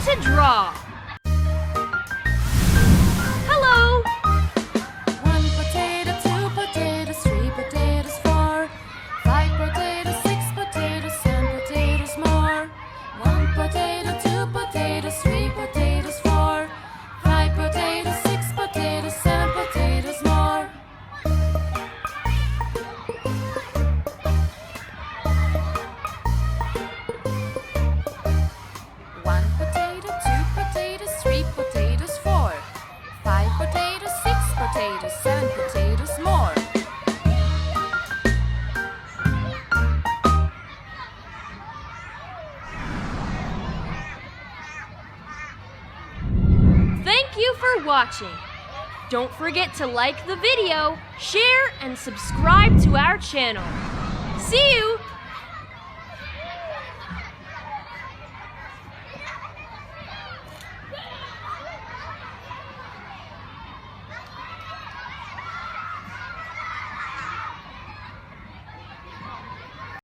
to draw. Hello! 1 potato, 2 potatoes, 3 potatoes, 4, 5 potatoes, 6 potatoes, 7 potatoes more. 1 potato, 2 potatoes, 3 potatoes, 4, 5 potatoes, 6 potatoes, 7 potatoes more. One potato, 2 potatoes, 3 potatoes, 4, 5 potatoes, 6 potatoes, 7 potatoes more. Thank you for watching. Don't forget to like the video, share, and subscribe to our channel. See you